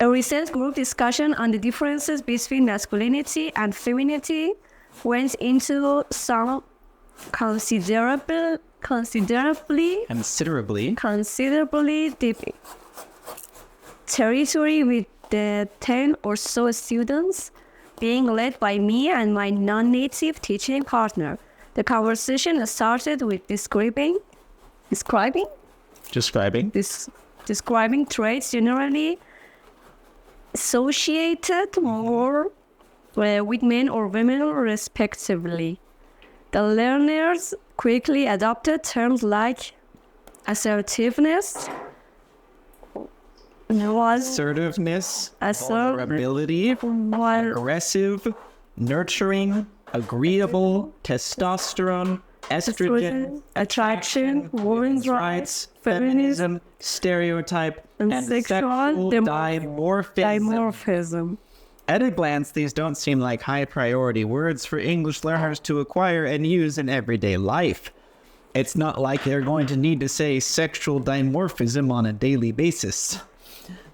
A recent group discussion on the differences between masculinity and femininity went into some considerably deep territory, with the 10 or so students being led by me and my non-native teaching partner. The conversation started with describing traits generally associated more with men or women respectively. The learners quickly adopted terms like assertiveness, vulnerability, aggressive, nurturing, agreeable, testosterone, estrogen, attraction, women's rights, feminism, stereotype, and sexual dimorphism. At a glance, these don't seem like high-priority words for English learners to acquire and use in everyday life. It's not like they're going to need to say sexual dimorphism on a daily basis.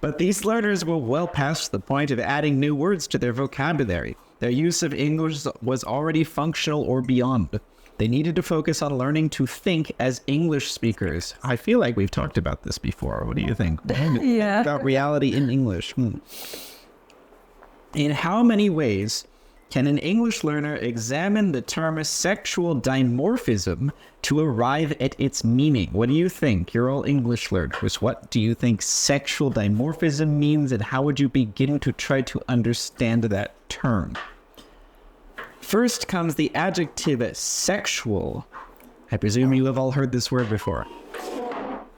But these learners were well past the point of adding new words to their vocabulary. Their use of English was already functional or beyond. They needed to focus on learning to think as English speakers. I feel like we've talked about this before. What do you think? Yeah. About reality in English. In how many ways can an English learner examine the term sexual dimorphism to arrive at its meaning? What do you think? You're all English learners. What do you think sexual dimorphism means, and how would you begin to try to understand that term? First comes the adjective sexual. I presume you have all heard this word before.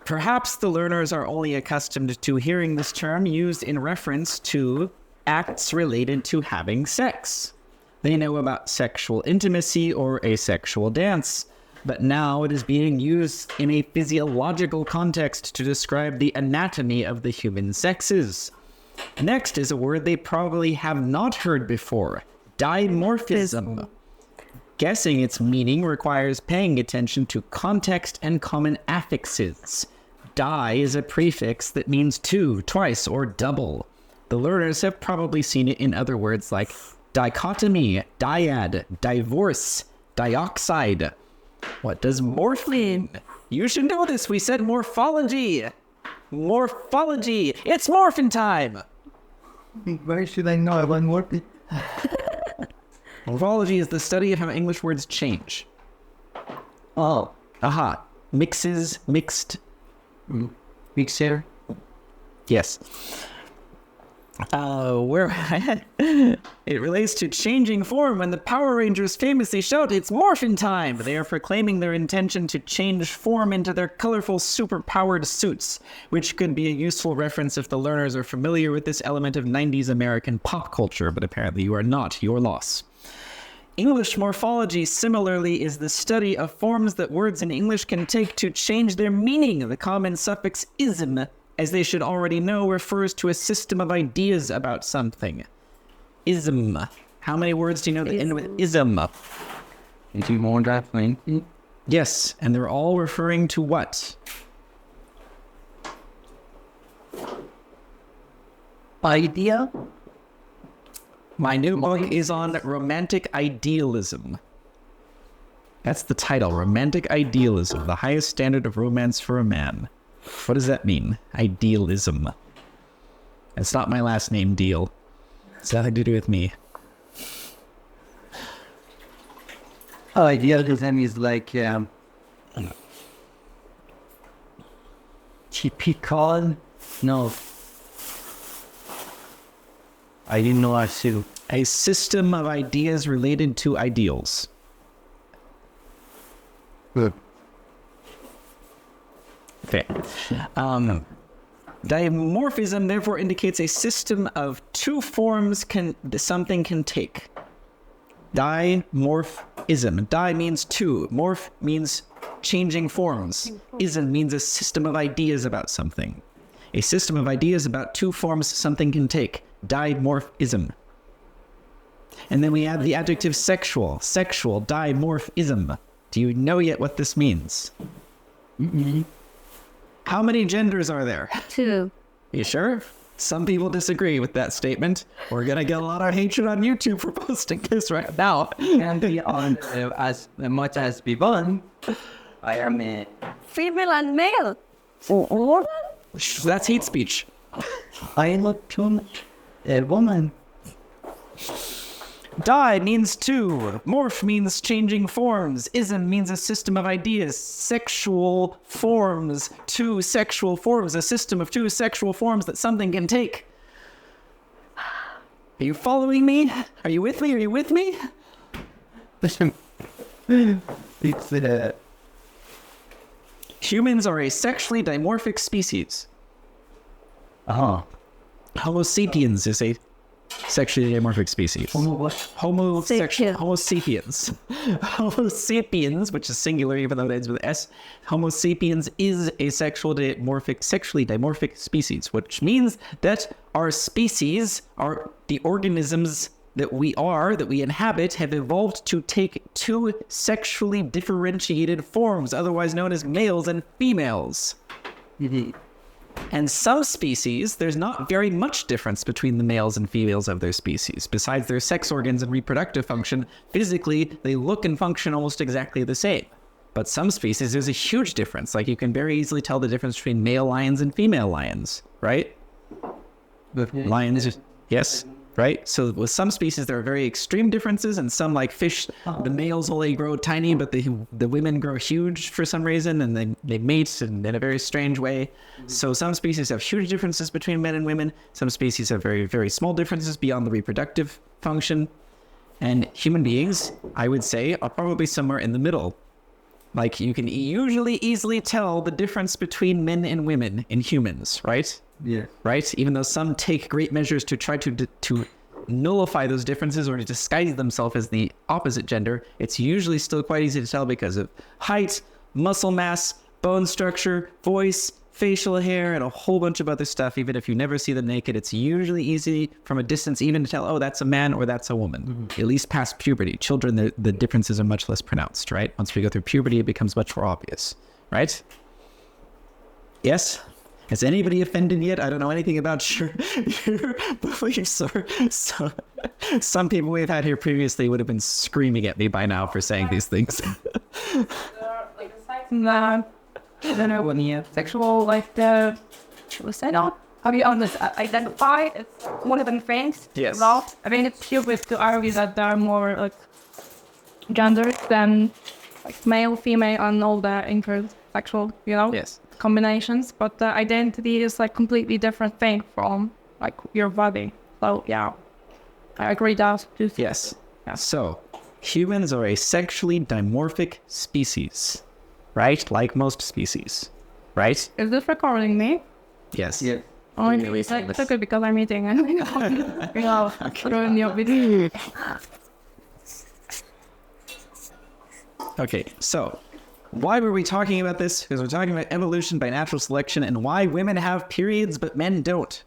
Perhaps the learners are only accustomed to hearing this term used in reference to acts related to having sex. They know about sexual intimacy or asexual dance, but now it is being used in a physiological context to describe the anatomy of the human sexes. Next is a word they probably have not heard before, dimorphism. Guessing its meaning requires paying attention to context and common affixes. Di is a prefix that means two, twice, or double. The learners have probably seen it in other words like dichotomy, dyad, divorce, dioxide. What does morph mean? You should know this. We said morphology. Morphology. It's morphin time. Why should I know about morphin? Morphology is the study of how English words change. Oh. Aha. Mixes, mixed. Mixer. Yes. It relates to changing form when the Power Rangers famously shout, "It's morphin time!" They are proclaiming their intention to change form into their colorful superpowered suits, which could be a useful reference if the learners are familiar with this element of 90s American pop culture, but apparently you are not. Your loss. English morphology, similarly, is the study of forms that words in English can take to change their meaning. The common suffix ism, as they should already know, refers to a system of ideas about something. Ism. How many words do you know that end with ism? Into more definitely. Yes, and they're all referring to what? Idea? My new book is on romantic idealism. That's the title, Romantic Idealism, the highest standard of romance for a man. What does that mean? Idealism. It's not my last name, Deal. It's nothing to do with me. Idealism is like typical. No. I didn't know I should. A system of ideas related to ideals. Good. Okay. Dimorphism therefore indicates a system of two forms something can take. Dimorphism. Di means two. Morph means changing forms. Ism means a system of ideas about something. A system of ideas about two forms something can take. Dimorphism. And then we add the adjective sexual. Sexual, dimorphism. Do you know yet what this means? Mm-hmm. How many genders are there? 2. You sure? Some people disagree with that statement. We're going to get a lot of hatred on YouTube for posting this right now. Can be on as much as we want. I am a Female and male. That's hate speech. I look to a woman. Die means two. Morph means changing forms. Ism means a system of ideas. Sexual forms. Two sexual forms. A system of two sexual forms that something can take. Are you following me? Are you with me? Are you with me? It's Humans are a sexually dimorphic species. uh-huh. Homo sapiens is a sexually dimorphic species. What? Homo Sapien. sapiens. Homo sapiens, which is singular even though it ends with S. Homo sapiens is a sexually dimorphic species, which means that our species, the organisms that we inhabit, have evolved to take two sexually differentiated forms, otherwise known as males and females. And some species, there's not very much difference between the males and females of their species. Besides their sex organs and reproductive function, physically, they look and function almost exactly the same. But some species, there's a huge difference. Like, you can very easily tell the difference between male lions and female lions, right? Lions, yes, right? So with some species, there are very extreme differences, and some, like fish, the males only grow tiny, but the women grow huge for some reason, and they mate in a very strange way. So some species have huge differences between men and women. Some species have very, very small differences beyond the reproductive function. And human beings, I would say, are probably somewhere in the middle. Like, you can usually easily tell the difference between men and women in humans, right? Yeah. Right? Even though some take great measures to try to nullify those differences or to disguise themselves as the opposite gender, it's usually still quite easy to tell because of height, muscle mass, bone structure, voice, facial hair, and a whole bunch of other stuff. Even if you never see them naked, it's usually easy from a distance even to tell, oh, that's a man or that's a woman. At least past puberty. Children, the differences are much less pronounced, right? Once we go through puberty, it becomes much more obvious, right? Yes? Has anybody offended yet? I don't know anything about your beliefs. So, some people we've had here previously would have been screaming at me by now for saying these things. I don't know, when you sexual, like the suicidal. Have you identify it's one of them things? Yes. Well, I mean, it's stupid to argue that there are more like genders than like male, female, and all the intersexual, Yes. combinations. But the identity is like completely different thing from like your body. So yeah, I agree that. Yes. Yeah. So, humans are a sexually dimorphic species, right? Like most species, right? Is this recording me? Yes. Yeah. Oh, it's okay because I'm eating and ruin your video. Okay, so why were we talking about this? Because we're talking about evolution by natural selection and why women have periods but men don't.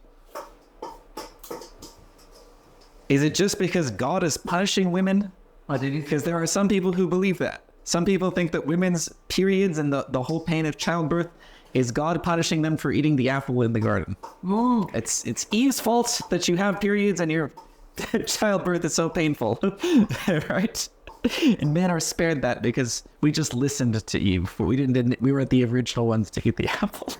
Is it just because God is punishing women? Because there are some people who believe that. Some people think that women's periods and the whole pain of childbirth is God punishing them for eating the apple in the garden. It's Eve's fault that you have periods and your childbirth is so painful, right? And men are spared that because we just listened to Eve. We weren't the original ones to eat the apple.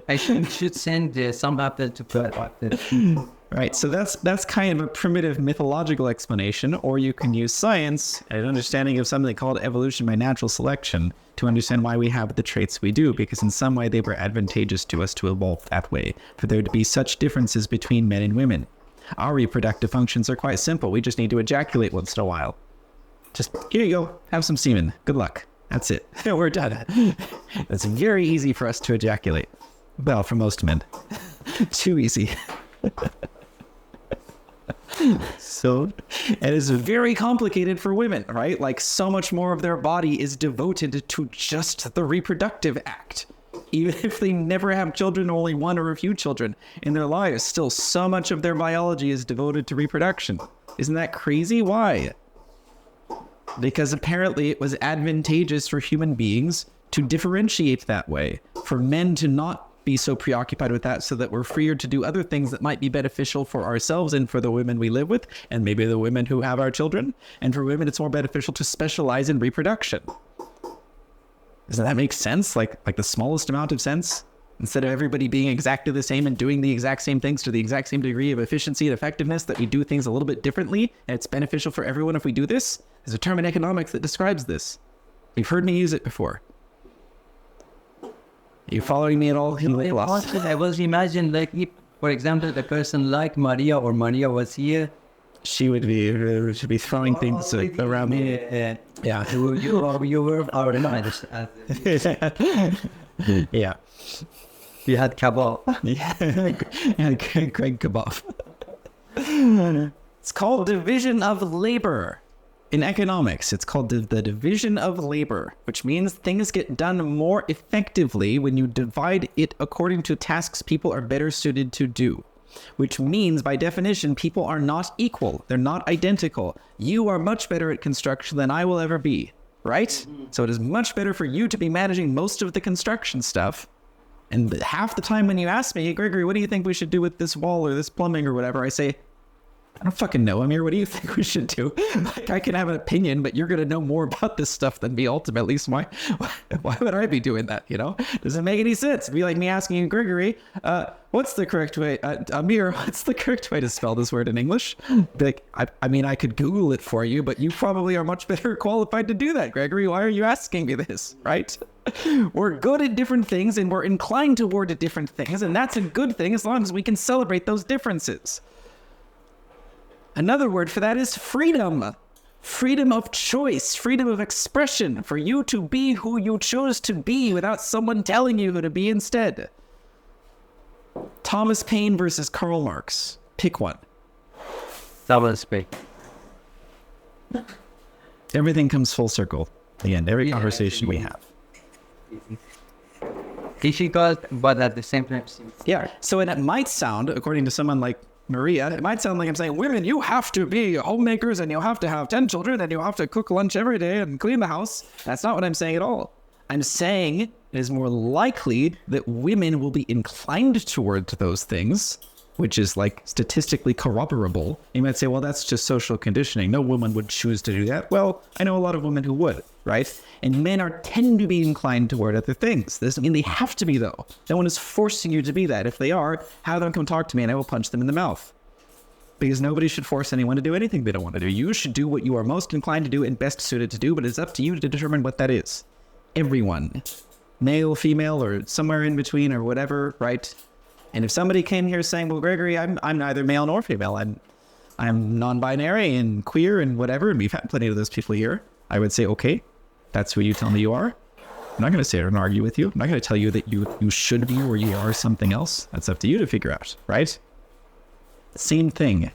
I think we should send some apple to put. Right, so that's kind of a primitive mythological explanation, or you can use science and an understanding of something called evolution by natural selection to understand why we have the traits we do, because in some way they were advantageous to us to evolve that way, for there to be such differences between men and women. Our reproductive functions are quite simple. We just need to ejaculate once in a while. Just, here you go, have some semen. Good luck. That's it. We're done. It's very easy for us to ejaculate. Well, for most men. Too easy. So, and it's very complicated for women, right? Like, so much more of their body is devoted to just the reproductive act. Even if they never have children, only one or a few children in their lives, still so much of their biology is devoted to reproduction. Isn't that crazy? Why? Because apparently it was advantageous for human beings to differentiate that way, for men to not be so preoccupied with that so that we're freer to do other things that might be beneficial for ourselves and for the women we live with, and maybe the women who have our children. And for women, it's more beneficial to specialize in reproduction. Doesn't that make sense? Like the smallest amount of sense? Instead of everybody being exactly the same and doing the exact same things to the exact same degree of efficiency and effectiveness, that we do things a little bit differently, and it's beneficial for everyone if we do this. There's a term in economics that describes this. You've heard me use it before. Are you following me at all? I was imagine like if, for example, the person like Maria or Maria was here. She would be throwing things around me. Yeah. You were our knowledge. Yeah. We had kebab. Yeah, Greg Kebab. It's called division of labor. In economics, it's called the division of labor, which means things get done more effectively when you divide it according to tasks people are better suited to do. Which means, by definition, people are not equal. They're not identical. You are much better at construction than I will ever be, right? So it is much better for you to be managing most of the construction stuff. And half the time when you ask me, hey, Gregory, what do you think we should do with this wall or this plumbing or whatever? I say, I don't fucking know, Amir. What do you think we should do? Like, I can have an opinion, but you're going to know more about this stuff than me ultimately. So why would I be doing that, you know? Doesn't make any sense. It'd be like me asking you, Gregory, what's the correct way, Amir, what's the correct way to spell this word in English? Be like, I mean, I could Google it for you, but you probably are much better qualified to do that, Gregory. Why are you asking me this, right? We're good at different things and we're inclined toward different things, and that's a good thing as long as we can celebrate those differences. Another word for that is freedom. Freedom of choice, freedom of expression, for you to be who you choose to be without someone telling you who to be instead. Thomas Paine versus Karl Marx. Pick one. Thomas Paine. Everything comes full circle. Again, every conversation we have. Difficult, but at the same time simple. Yeah. So it might sound, according to someone like Maria, it might sound like I'm saying, women, you have to be homemakers and you have to have 10 children and you have to cook lunch every day and clean the house. That's not what I'm saying at all. I'm saying it is more likely that women will be inclined toward those things, which is like statistically corroborable. You might say, well, that's just social conditioning. No woman would choose to do that. Well, I know a lot of women who would, right? And men tend to be inclined toward other things. This doesn't mean they have to be, though. No one is forcing you to be that. If they are, have them come talk to me and I will punch them in the mouth. Because nobody should force anyone to do anything they don't want to do. You should do what you are most inclined to do and best suited to do, but it's up to you to determine what that is. Everyone. Male, female, or somewhere in between or whatever, right? And if somebody came here saying, well, Gregory, I'm neither male nor female. I'm non-binary and queer and whatever, and we've had plenty of those people here, I would say, okay, that's who you tell me you are. I'm not going to sit here and argue with you. I'm not going to tell you that you should be or you are something else. That's up to you to figure out, right? Same thing.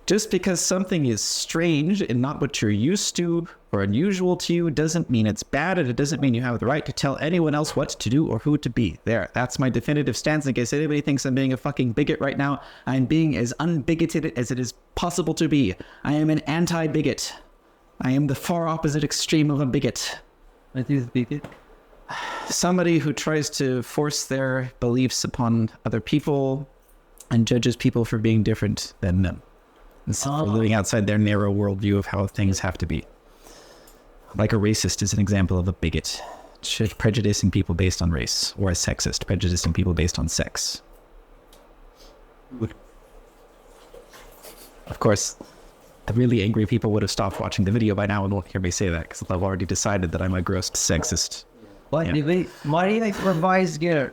Just because something is strange and not what you're used to or unusual to you doesn't mean it's bad, and it doesn't mean you have the right to tell anyone else what to do or who to be. There, that's my definitive stance. In case anybody thinks I'm being a fucking bigot right now, I'm being as unbigoted as it is possible to be. I am an anti-bigot. I am the far opposite extreme of a bigot. What is bigot? Somebody who tries to force their beliefs upon other people and judges people for being different than them. For living outside their narrow worldview of how things have to be. Like a racist is an example of a bigot. Prejudicing people based on race. Or a sexist, prejudicing people based on sex. Of course, the really angry people would have stopped watching the video by now and won't hear me say that, because I've already decided that I'm a gross sexist. What? Yeah. Maria is a wise girl.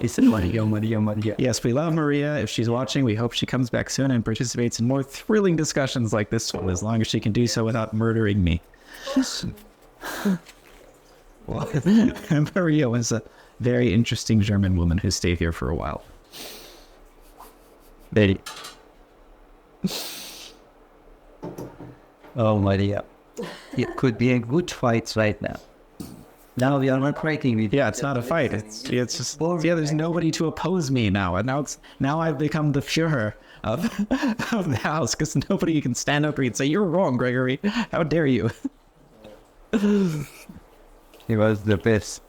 It's Maria. Yes, we love Maria. If she's watching, we hope she comes back soon and participates in more thrilling discussions like this one, as long as she can do so without murdering me. Well, Maria was a very interesting German woman who stayed here for a while. Very. Oh, Maria. It could be a good fight right now. Now we are not fighting with. Yeah, it's not a fight. It's just there's nobody to oppose me now, and now I've become the Führer of the house, because nobody can stand up and say you're wrong, Gregory. How dare you? He was the best.